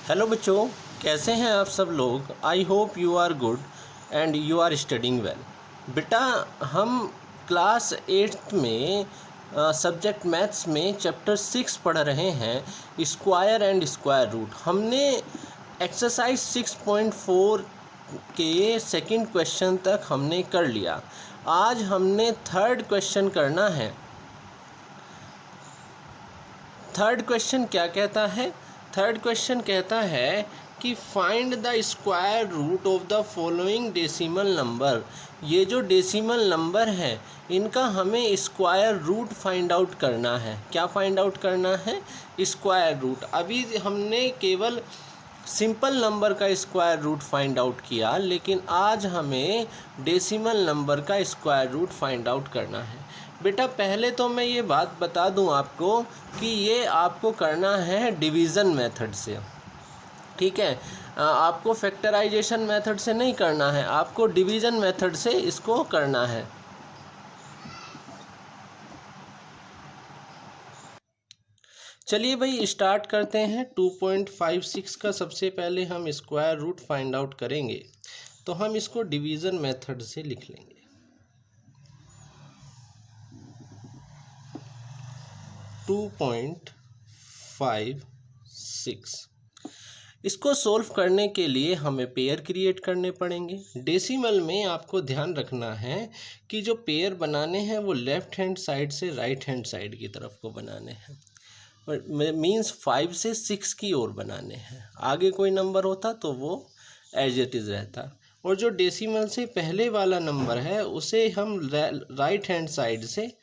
Hello बच्चों, कैसे हैं आप सब लोग। I hope you are good and you are studying well. बेटा, हम क्लास 8th में सब्जेक्ट मैथ्स में चैप्टर 6 पढ़ रहे हैं, स्क्वायर एंड स्क्वायर रूट। हमने एक्सरसाइज 6.4 के सेकंड क्वेश्चन तक हमने कर लिया। आज हमने थर्ड क्वेश्चन करना है। थर्ड क्वेश्चन क्या कहता है? थर्ड क्वेश्चन कहता है कि find the square root of the following decimal number. ये जो डेसिमल नंबर है इनका हमें स्क्वायर रूट फाइंड आउट करना है। क्या फाइंड आउट करना है? Square root. अभी हमने केवल सिंपल नंबर का स्क्वायर रूट फाइंड आउट किया, लेकिन आज हमें डेसिमल नंबर का स्क्वायर रूट फाइंड आउट करना है। बेटा, पहले तो मैं ये बात बता दूं आपको कि ये आपको करना है डिवीज़न मेथड से, ठीक है। आपको फैक्टराइजेशन मेथड से नहीं करना है, आपको डिवीज़न मेथड से इसको करना है। चलिए भाई, स्टार्ट करते हैं। 2.56 का सबसे पहले हम स्क्वायर रूट फाइंड आउट करेंगे, तो हम इसको डिवीज़न मेथड से लिख लेंगे। 2.56 इसको सोल्व करने के लिए हमें पेयर क्रिएट करने पड़ेंगे। डेसिमल में आपको ध्यान रखना है कि जो पेयर बनाने हैं वो लेफ़्ट हैंड साइड से राइट हैंड साइड की तरफ को बनाने हैं, मीन्स 5 से 6 की ओर बनाने हैं। आगे कोई नंबर होता तो वो एज इट इज़ रहता, और जो डेसिमल से पहले वाला नंबर है उसे हम राइट हैंड साइड से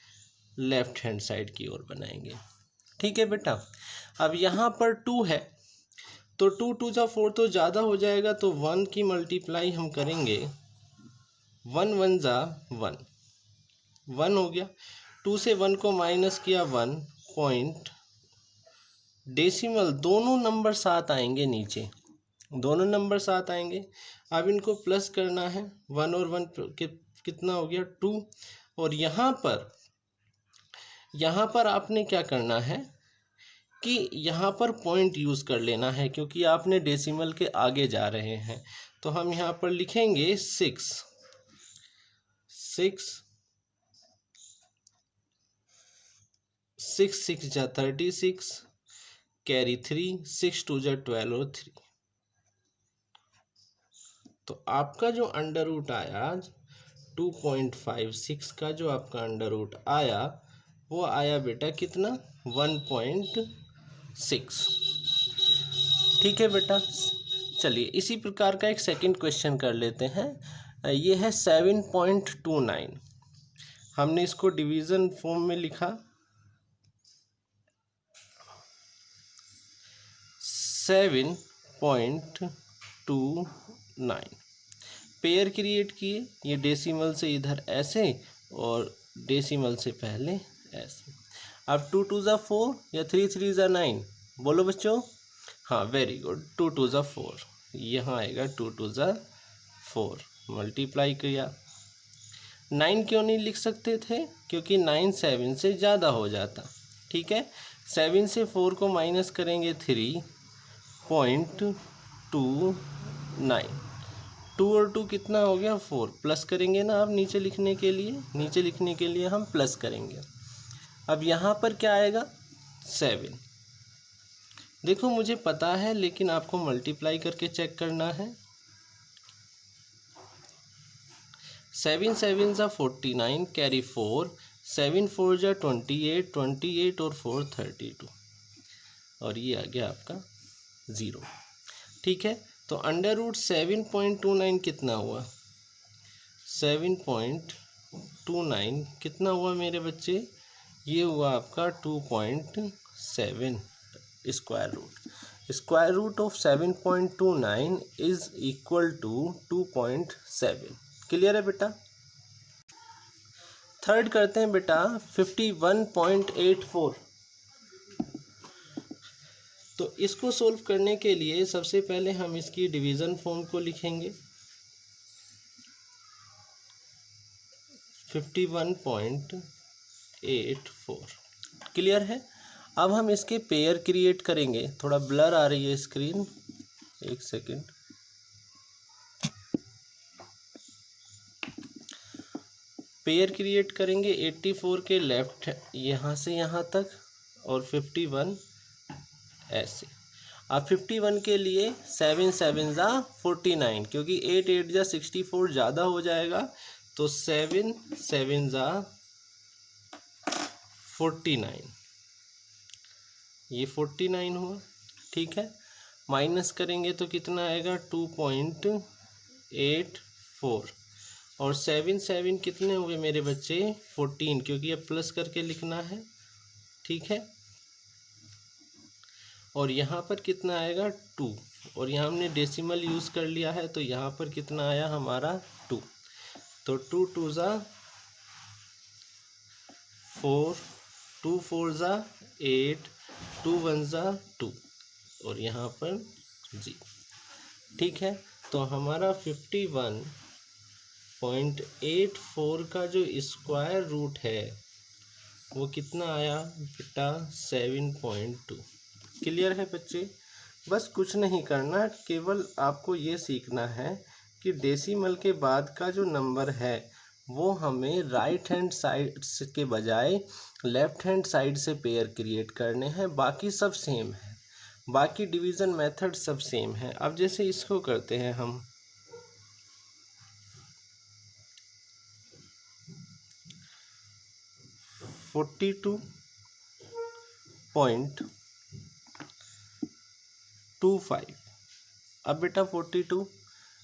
लेफ़्ट हैंड साइड की ओर बनाएंगे। ठीक है बेटा। अब यहाँ पर 2 है, तो 2 2 जा 4 तो ज़्यादा हो जाएगा, तो 1 की मल्टीप्लाई हम करेंगे। 1 1 जा 1, 1 हो गया। 2 से 1 को माइनस किया 1 पॉइंट। डेसिमल दोनों नंबर साथ आएंगे, नीचे दोनों नंबर साथ आएंगे। अब इनको प्लस करना है। 1 और 1 कितना हो गया? 2। और यहाँ पर आपने क्या करना है कि यहाँ पर पॉइंट यूज़ कर लेना है, क्योंकि आपने डेसिमल के आगे जा रहे हैं। तो हम यहाँ पर लिखेंगे 6 6 6 6 जा 36, कैरी 3, 6 2 जा 12 और 3। तो आपका जो अंडर रूट आया 2.56 का, जो आपका अंडर रूट आया वो आया बेटा कितना? 1.6। ठीक है बेटा। चलिए इसी प्रकार का एक सेकंड क्वेश्चन कर लेते हैं। ये है 7.29। हमने इसको डिवीज़न फॉर्म में लिखा। 7.29 पेयर क्रिएट किए। ये डेसिमल से इधर ऐसे और डेसिमल से पहले ऐसे। अब 2 2 जा 4 या 3 3 जा 9, बोलो बच्चों। हाँ, वेरी गुड। 2 2 जा 4, यहाँ आएगा 2 2 जा 4। मल्टीप्लाई किया। 9 क्यों नहीं लिख सकते थे? क्योंकि 9 7 से ज़्यादा हो जाता। ठीक है। 7 से 4 को माइनस करेंगे 3.29। 2 और 2 कितना हो गया? 4। प्लस करेंगे ना आप नीचे लिखने के लिए, नीचे लिखने के लिए हम प्लस करेंगे। अब यहाँ पर क्या आएगा? 7। देखो मुझे पता है, लेकिन आपको मल्टीप्लाई करके चेक करना है। 7 7 जा 49, कैरी 4, 7 4 जा 28, 28 और 4 32, और ये आ गया आपका 0। ठीक है। तो अंडर रूट 7.29 कितना हुआ? 7.29 कितना हुआ मेरे बच्चे? ये हुआ आपका 2.7 square root. Square root of 7.29 is equal to 2.7। Clear है बेटा? थर्ड करते हैं बेटा 51.84। तो इसको सोल्व करने के लिए सबसे पहले हम इसकी डिवीज़न फॉर्म को लिखेंगे। 51.84 क्लियर है। अब हम इसके पेयर क्रिएट करेंगे। थोड़ा ब्लर आ रही है स्क्रीन, एक सेकेंड, पेयर क्रिएट करेंगे 84 के लेफ्ट यहाँ से यहाँ तक और 51 ऐसे। अब 51 के लिए 7 7 ज़ा 49, क्योंकि 8 8 ज़ा 64 ज़्यादा हो जाएगा, तो 7 7 ज़ा 49, ये 49 हुआ। ठीक है, माइनस करेंगे तो कितना आएगा 2.84, और 7 7 कितने हुए मेरे बच्चे 14, क्योंकि अब प्लस करके लिखना है। ठीक है, और यहाँ पर कितना आएगा 2, और यहाँ हमने डेसिमल यूज़ कर लिया है, तो यहाँ पर कितना आया हमारा 2, तो 2 2 ज़ा 4, 2 4 ज़ा 8, 2 1 ज़ा 2, और यहाँ पर 0। ठीक है, तो हमारा 51.84 का जो स्क्वायर रूट है वो कितना आया बेटा 7.2। क्लियर है बच्चे? बस कुछ नहीं करना, केवल आपको ये सीखना है कि डेसिमल के बाद का जो नंबर है वो हमें राइट हैंड साइड के बजाय लेफ्ट हैंड साइड से पेयर क्रिएट करने हैं। बाकी सब सेम है, बाकी डिवीज़न मेथड सब सेम है। अब जैसे इसको करते हैं हम, $42.25 अब बेटा 42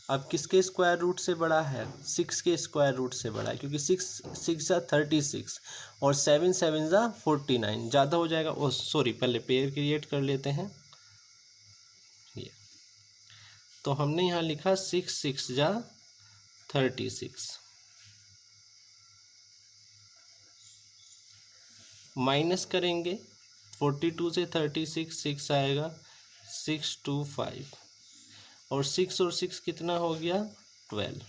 अब किसके स्क्वायर रूट से बड़ा है? 6 के स्क्वायर रूट से बड़ा है, क्योंकि 6 6 ज़ा 36 और 7 7 ज़ा 49, ज़्यादा हो जाएगा। ओ सॉरी, पहले पेयर क्रिएट कर लेते हैं। ये तो हमने यहाँ लिखा 6 6 ज़ा 36, माइनस करेंगे 42 से 36 6 आएगा 625, और 6 और 6 कितना हो गया 12।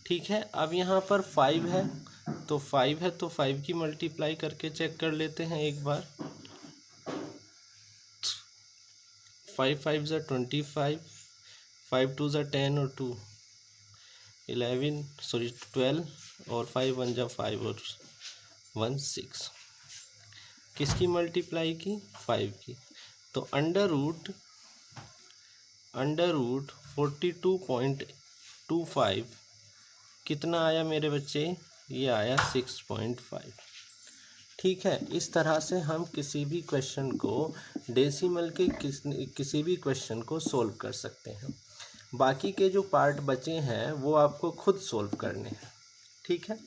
ठीक है, अब यहाँ पर 5 है, तो 5 है तो 5 की मल्टीप्लाई करके चेक कर लेते हैं एक बार। 5 5 ज़ा 25, 5 2 ज़ा 10 और 2 11 सॉरी 12, और 5 1 ज़ा 5 और 1 6। किसकी मल्टीप्लाई की? 5 की। तो अंडर रूट 42.25 कितना आया मेरे बच्चे? ये आया 6.5। ठीक है, इस तरह से हम किसी भी क्वेश्चन को डेसिमल के किसी भी क्वेश्चन को सोल्व कर सकते हैं। बाकी के जो पार्ट बचे हैं वो आपको खुद सोल्व करने हैं। ठीक है,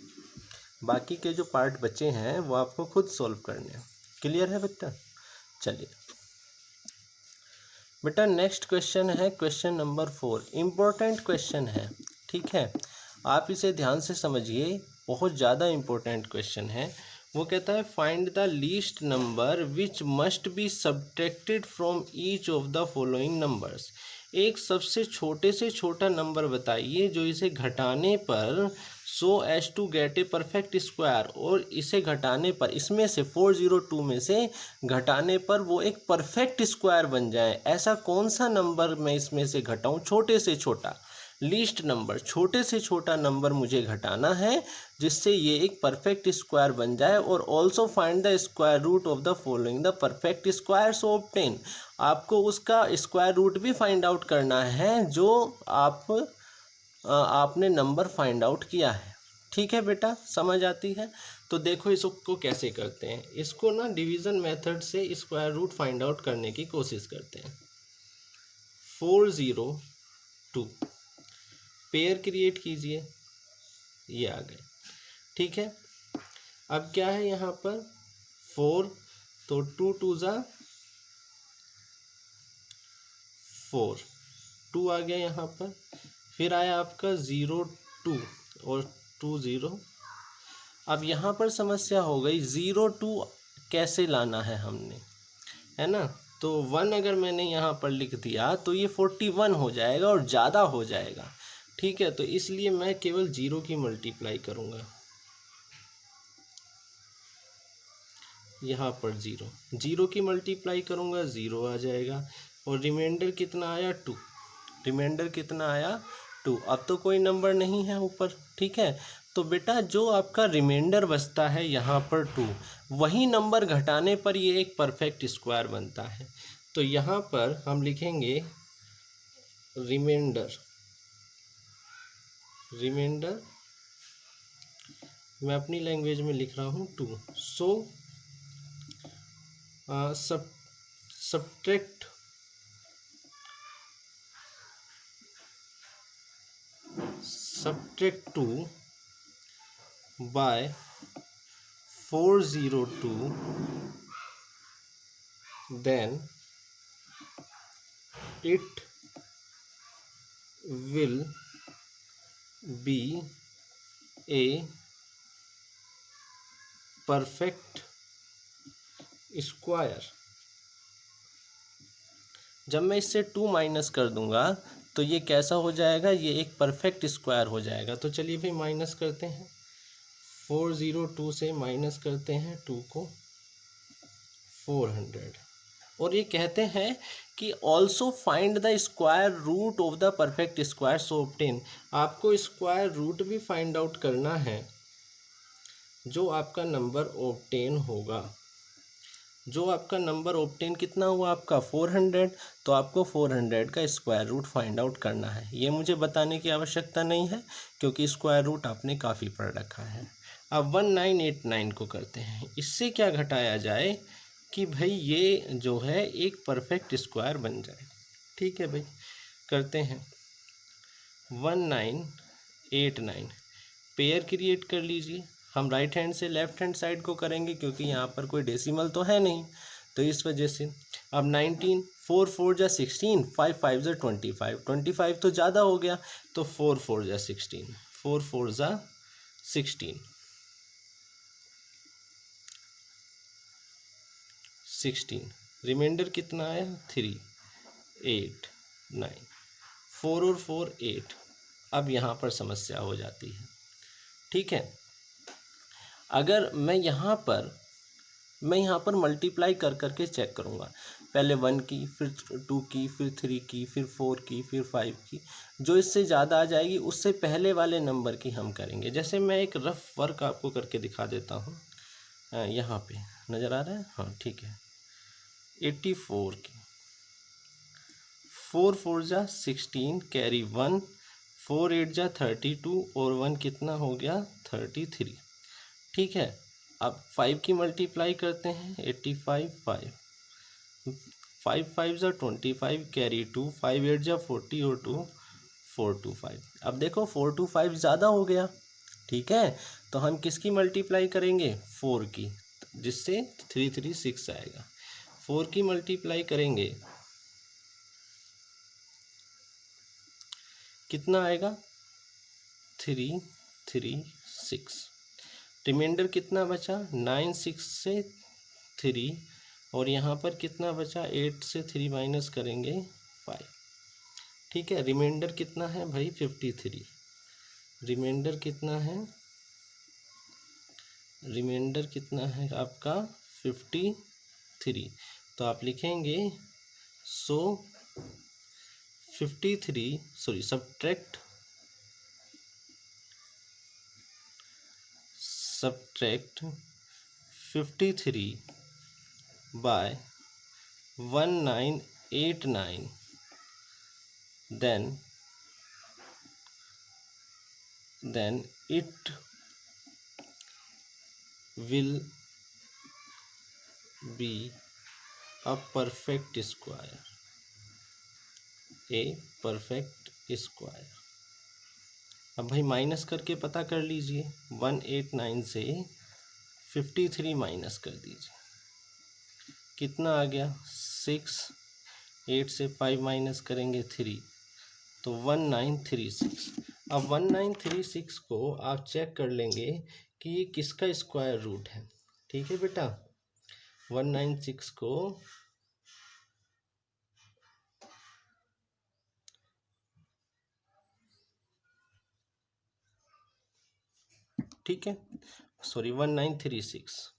बाकी के जो पार्ट बचे हैं वो आपको खुद सोल्व करने हैं। क्लियर है बेटा? चलिए बेटा, नेक्स्ट क्वेश्चन है क्वेश्चन नंबर 4। इम्पोर्टेंट क्वेश्चन है। ठीक है, आप इसे ध्यान से समझिए, बहुत ज़्यादा इम्पोर्टेंट क्वेश्चन है। वो कहता है find the least number which must be subtracted from each of the following numbers. एक सबसे छोटे से छोटा नंबर बताइए जो इसे घटाने पर so as to get a perfect square, और इसे घटाने पर, इसमें से 402 में से घटाने पर वो एक परफेक्ट स्क्वायर बन जाए। ऐसा कौन सा नंबर मैं इसमें से घटाऊं? छोटे से छोटा, लीस्ट नंबर, छोटे से छोटा नंबर मुझे घटाना है जिससे ये एक परफेक्ट स्क्वायर बन जाए। और also find the square root of the following the perfect square so obtain. आपको उसका स्क्वायर रूट भी फाइंड आउट करना है जो आपने नंबर फाइंड आउट किया है। ठीक है बेटा, समझ आती है? तो देखो इसको कैसे करते हैं। इसको ना डिवीज़न मेथड से स्क्वायर रूट फाइंड आउट करने की कोशिश करते हैं। 402 पेयर क्रिएट कीजिए, ये आ गए। ठीक है, अब क्या है यहाँ पर 4, तो 2 2 ज़ा 4, 2 आ गया यहाँ पर। फिर आया आपका 0 2 और 2 0। अब यहाँ पर समस्या हो गई, 0 2 कैसे लाना है हमने, है ना? तो 1 अगर मैंने यहाँ पर लिख दिया तो ये 41 हो जाएगा और ज़्यादा हो जाएगा। ठीक है, तो इसलिए मैं केवल 0 की मल्टीप्लाई करूँगा। यहाँ पर 0 की मल्टीप्लाई करूँगा 0 आ जाएगा, और रिमाइंडर कितना आया 2। रिमाइंडर कितना आया 2। अब तो कोई नंबर नहीं है ऊपर, ठीक है। तो बेटा जो आपका रिमाइंडर बचता है यहाँ पर 2, वही नंबर घटाने पर ये एक परफेक्ट स्क्वायर बनता है। तो यहाँ पर हम लिखेंगे रिमाइंडर, रिमाइंडर मैं अपनी लैंग्वेज में लिख रहा हूँ 2। सो subtract subtract 2 by 402, then it will be a perfect square। जब मैं इससे 2 माइनस कर दूंगा तो ये कैसा हो जाएगा, ये एक परफेक्ट स्क्वायर हो जाएगा। तो चलिए भाई माइनस करते हैं, 402 से माइनस करते हैं 2 को, 400। और ये कहते हैं कि also find the square root of the perfect square so obtain. आपको स्क्वायर रूट भी फाइंड आउट करना है जो आपका नंबर ऑब्टेन होगा। जो आपका नंबर ऑब्टेन कितना हुआ आपका 400, तो आपको 400 का स्क्वायर रूट फाइंड आउट करना है। ये मुझे बताने की आवश्यकता नहीं है क्योंकि स्क्वायर रूट आपने काफ़ी पढ़ रखा है। अब 1989 को करते हैं, इससे क्या घटाया जाए कि भाई ये जो है एक परफेक्ट स्क्वायर बन जाए। ठीक है भाई, करते हैं 1989 पेयर क्रिएट कर लीजिए। हम राइट हैंड से लेफ्ट हैंड साइड को करेंगे क्योंकि यहाँ पर कोई डेसिमल तो है नहीं, तो इस वजह से। अब 19, 4 4 जा 16, 5 5 जा 25, 25 तो ज़्यादा हो गया, तो 4 4 जा 16, 4 4 जा 16, 16। रिमाइंडर कितना आया 3, 8, 9, 4 और 4 8। अब यहाँ पर समस्या हो जाती है, ठीक है। अगर मैं यहाँ पर मल्टीप्लाई कर करके चेक करूँगा, पहले 1 की, फिर 2 की, फिर 3 की, फिर 4 की, फिर 5 की, जो इससे ज़्यादा आ जाएगी उससे पहले वाले नंबर की हम करेंगे। जैसे मैं एक रफ वर्क आपको करके दिखा देता हूँ। यहाँ पे नज़र आ रहा है, हाँ ठीक है। 84 की, 4 4 जा 16, कैरी 1, 4 8 जा 32 और 1 कितना हो गया 33, ठीक है। अब 5 की मल्टीप्लाई करते हैं, 85, 5, 5 5 जा 25, कैरी 2, 5 8 जा 40 और 2 4 2 5। अब देखो 4 2 5 ज़्यादा हो गया, ठीक है। तो हम किसकी मल्टीप्लाई करेंगे 4 की, जिससे 3 3 6 आएगा। 4 की मल्टीप्लाई करेंगे कितना आएगा 3 3 6। रिमाइंडर कितना बचा 9, 6 से 3, और यहाँ पर कितना बचा 8 से 3 माइनस करेंगे 5, ठीक है। रिमाइंडर कितना है भाई 53। रिमाइंडर कितना है, रिमाइंडर कितना है आपका 53। तो आप लिखेंगे सो 53, sorry subtract 53 by 1989, then it will be a perfect square, a perfect square। अब भाई माइनस करके पता कर लीजिए, 189 से 53 माइनस कर दीजिए, कितना आ गया 6, 8 से 5 माइनस करेंगे 3, तो 1936। अब 1936 को आप चेक कर लेंगे कि ये किसका स्क्वायर रूट है, ठीक है बेटा। 196 को ठीक है, सॉरी 1936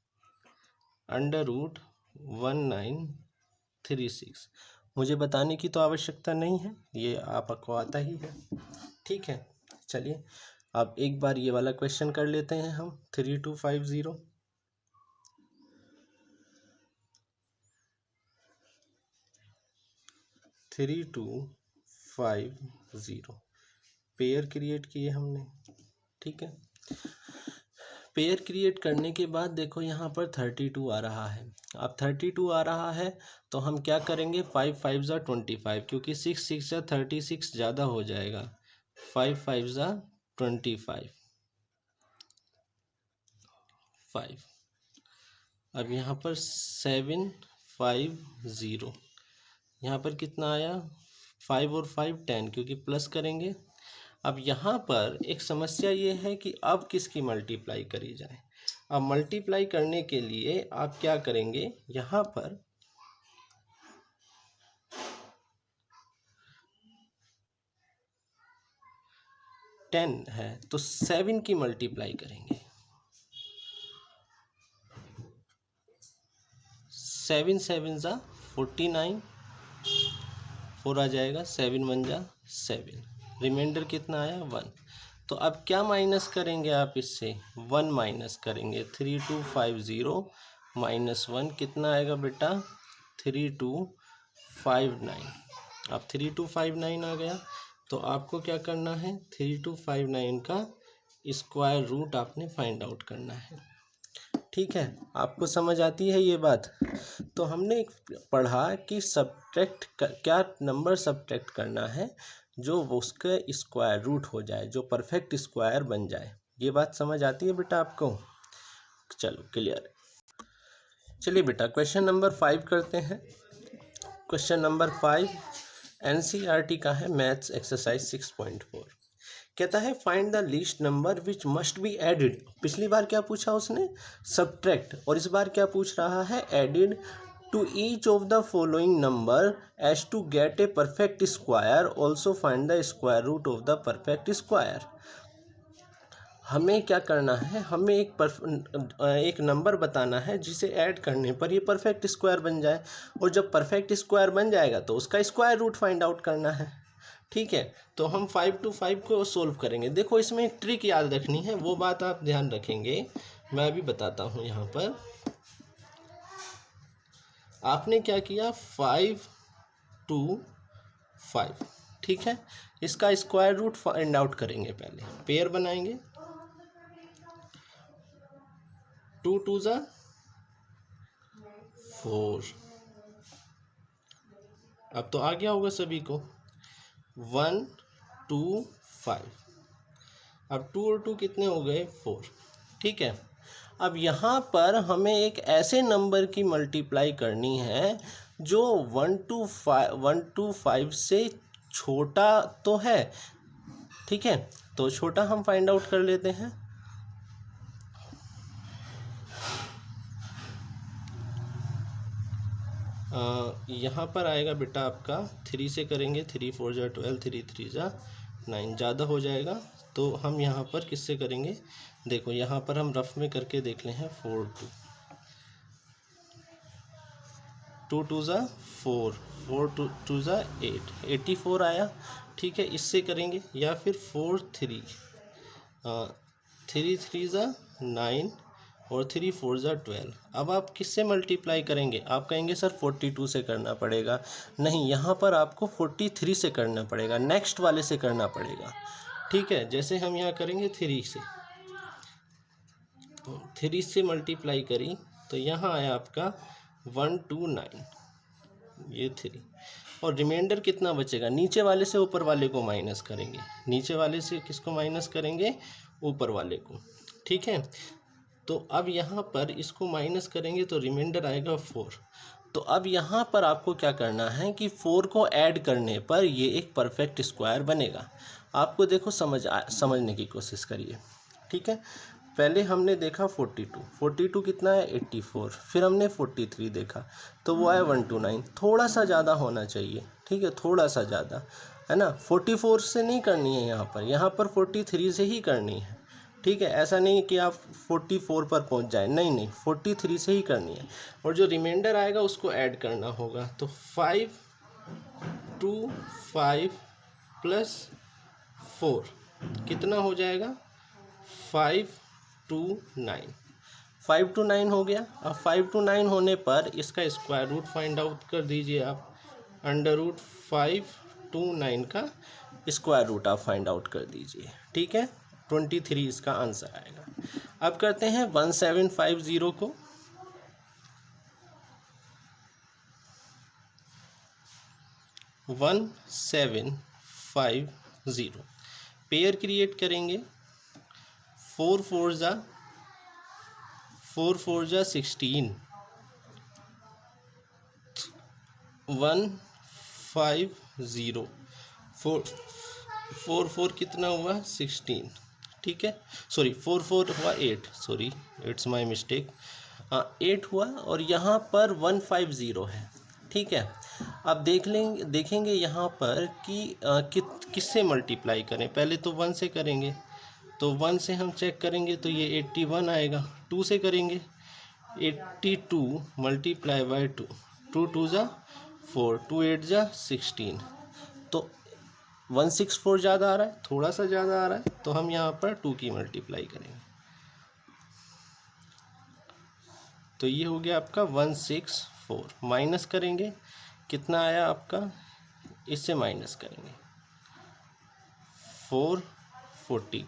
अंडर रूट 1936 मुझे बताने की तो आवश्यकता नहीं है, ये आपको आता ही है। ठीक है, चलिए अब एक बार ये वाला क्वेश्चन कर लेते हैं हम। 3250 3250 पेयर क्रिएट किए हमने। ठीक है, पेयर क्रिएट करने के बाद देखो यहाँ पर 32 आ रहा है। अब 32 आ रहा है तो हम क्या करेंगे, 5 5 ज़ा 25, क्योंकि 6 6 ज़ा 36 ज़्यादा हो जाएगा। 5 5 ज़ा 25 5। अब यहाँ पर 750, यहाँ पर कितना आया, 5 और 5 10, क्योंकि प्लस करेंगे। अब यहाँ पर एक समस्या ये है कि अब किसकी मल्टीप्लाई करी जाए। अब मल्टीप्लाई करने के लिए आप क्या करेंगे, यहाँ पर 10 है तो 7 की मल्टीप्लाई करेंगे। 7 7 ज़ा 49, 4 आ जाएगा, 7 1 ज़ा 7, रिमाइंडर कितना आया 1। तो अब क्या माइनस करेंगे आप इससे, 1 माइनस करेंगे। 3250 माइनस 1 कितना आएगा बेटा, 3259। अब 3259 आ गया तो आपको क्या करना है, 3259 का स्क्वायर रूट आपने फाइंड आउट करना है। ठीक है, आपको समझ आती है ये बात। तो हमने पढ़ा कि सब्ट्रैक्ट क्या नंबर सब्ट्रैक्ट करना है जो उसका स्क्वायर रूट हो जाए, जो परफेक्ट स्क्वायर बन जाए। ये बात समझ आती है बेटा आपको, चलो क्लियर है। चलिए बेटा क्वेश्चन नंबर 5 करते हैं। क्वेश्चन नंबर 5 एनसीईआरटी का है, मैथ्स एक्सरसाइज 6.4। कहता है find the least number which must be added. पिछली बार क्या पूछा उसने, सब्ट्रैक्ट, और इस बार क्या पूछ रहा है, added to each of the following number as to get a perfect square, also find the square root of the perfect square. हमें क्या करना है, हमें एक नंबर बताना है जिसे ऐड करने पर ये परफेक्ट स्क्वायर बन जाए, और जब परफेक्ट स्क्वायर बन जाएगा तो उसका स्क्वायर रूट फाइंड आउट करना है। ठीक है, तो हम 5 to 5 को सोल्व करेंगे। देखो इसमें एक ट्रिक याद रखनी है, वो बात आप ध्यान रखेंगे, मैं अभी बताता हूँ। यहाँ पर आपने क्या किया, 5 to 5, ठीक है, इसका स्क्वायर रूट फाइंड आउट करेंगे। पहले पेयर बनाएंगे, 2 2 ज़ा 4। अब तो आ गया होगा सभी को, 1 2 5। अब 2 और 2 कितने हो गए, 4। ठीक है, अब यहाँ पर हमें एक ऐसे नंबर की मल्टीप्लाई करनी है जो 1 to 5 से छोटा तो है। ठीक है, तो छोटा हम फाइंड आउट कर लेते हैं। यहाँ पर आएगा बेटा आपका 3 से करेंगे, 3 4 ज़ा 12, 3 3 ज़ा 9, ज़्यादा हो जाएगा तो हम यहाँ पर किससे करेंगे। देखो यहाँ पर हम रफ में करके देख लें, 4 2 2 ज़ा 4, 4 2 ज़ा 8, 84 आया। ठीक है, इससे करेंगे, या फिर 4 3 3 3 ज़ा 9 और 3 4 ज़ा 12। अब आप किससे मल्टीप्लाई करेंगे, आप कहेंगे सर 42 से करना पड़ेगा। नहीं, यहाँ पर आपको 43 से करना पड़ेगा, नेक्स्ट वाले से करना पड़ेगा। ठीक है, जैसे हम यहाँ करेंगे 3 से, 3 से मल्टीप्लाई करी तो यहाँ आया आपका 129, ये 3, और रिमाइंडर कितना बचेगा, नीचे वाले से ऊपर वाले को माइनस करेंगे। नीचे वाले से किसको माइनस करेंगे, ऊपर वाले को। ठीक है, तो अब यहाँ पर इसको माइनस करेंगे तो रिमाइंडर आएगा 4। तो अब यहाँ पर आपको क्या करना है कि 4 को ऐड करने पर ये एक परफेक्ट स्क्वायर बनेगा। आपको देखो समझने की कोशिश करिए। ठीक है, पहले हमने देखा 42 कितना है 84, फिर हमने 43 देखा तो वो आया 129, थोड़ा सा ज़्यादा होना चाहिए। ठीक है, थोड़ा सा ज़्यादा है ना, 44 से नहीं करनी है, यहाँ पर 43 से ही करनी है। ठीक है, ऐसा नहीं कि आप 44 पर पहुंच जाए, नहीं, 43 से ही करनी है, और जो रिमाइंडर आएगा उसको ऐड करना होगा। तो 5 25 प्लस 4 कितना हो जाएगा 529। 529 हो गया। अब 529 होने पर इसका स्क्वायर रूट फाइंड आउट कर दीजिए आप। √529 का स्क्वायर रूट आप फाइंड आउट कर दीजिए। ठीक है, 23 इसका आंसर आएगा। अब करते हैं 1750 को। 1750 पेयर क्रिएट करेंगे। 4 4 जा 16, 150 4 कितना हुआ 16। ठीक है, सॉरी 4 हुआ 8, सॉरी इट्स माय मिस्टेक। 8 हुआ और यहाँ पर 150 है। ठीक है, अब देखेंगे यहाँ पर कि किससे मल्टीप्लाई करें। पहले तो 1 से करेंगे, तो 1 से हम चेक करेंगे तो ये 81 आएगा। 2 से करेंगे 82 मल्टीप्लाई बाय 2, 2 2 जा 4, 2 8 जा 16। तो 164 ज़्यादा आ रहा है, थोड़ा सा ज़्यादा आ रहा है, तो हम यहाँ पर 2 की मल्टीप्लाई करेंगे। तो ये हो गया आपका 164। माइनस करेंगे, कितना आया आपका, इससे माइनस करेंगे 414।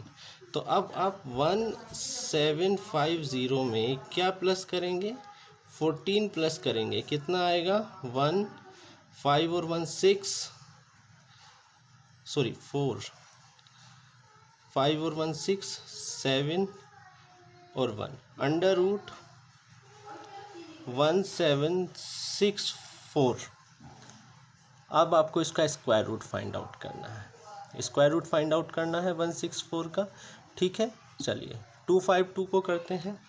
तो अब आप 1750 में क्या प्लस करेंगे, 14 प्लस करेंगे, कितना आएगा 1 5 और 1 6, सॉरी 4 5 और 1 6 7 और 1 अंडर रूट 1764। अब आपको इसका स्क्वायर रूट फाइंड आउट करना है। स्क्वायर रूट फाइंड आउट करना है 164 का। ठीक है, चलिए 252 को करते हैं।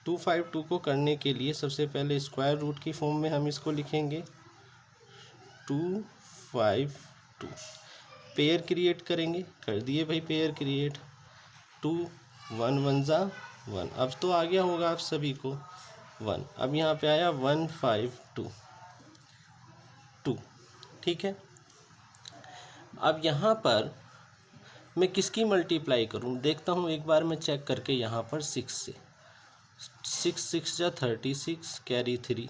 252 को करने के लिए सबसे पहले स्क्वायर रूट की फॉर्म में हम इसको लिखेंगे 252। पेयर क्रिएट करेंगे, कर दिए भाई पेयर क्रिएट। 2 1 1 जा 1, अब तो आ गया होगा आप सभी को 1। अब यहाँ पे आया 152। ठीक है, अब यहाँ पर मैं किसकी मल्टीप्लाई करूँ, देखता हूँ एक बार मैं चेक करके। यहाँ पर 6 से 6 6 जा 36 कैरी 3,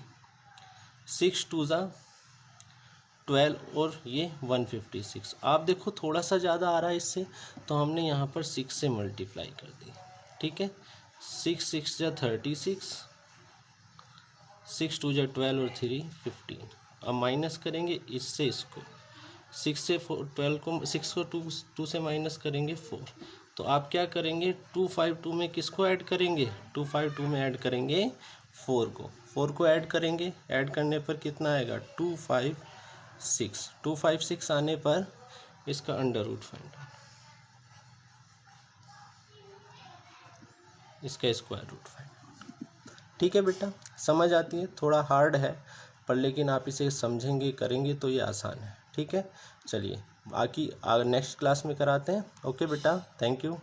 6 2 जा 12 और ये 156। आप देखो थोड़ा सा ज़्यादा आ रहा है इससे, तो हमने यहाँ पर 6 से मल्टीप्लाई कर दी। ठीक है, 6 6 जा 36, 6 2 जा 12 और 3 15। अब माइनस करेंगे इससे इसको, 6 से 12 को 6 को 2 से माइनस करेंगे 4। तो आप क्या करेंगे 252 में किसको ऐड करेंगे, 252 में ऐड करेंगे 4 को। 4 को ऐड करेंगे, ऐड करने पर कितना आएगा 256। 256 आने पर इसका अंडर रूट फाइंड, इसका स्क्वायर रूट फाइंड। ठीक है बेटा, समझ आती है, थोड़ा हार्ड है पर लेकिन आप इसे समझेंगे करेंगे तो ये आसान है। ठीक है, चलिए बाकी नेक्स्ट क्लास में कराते हैं। ओके बेटा, थैंक यू।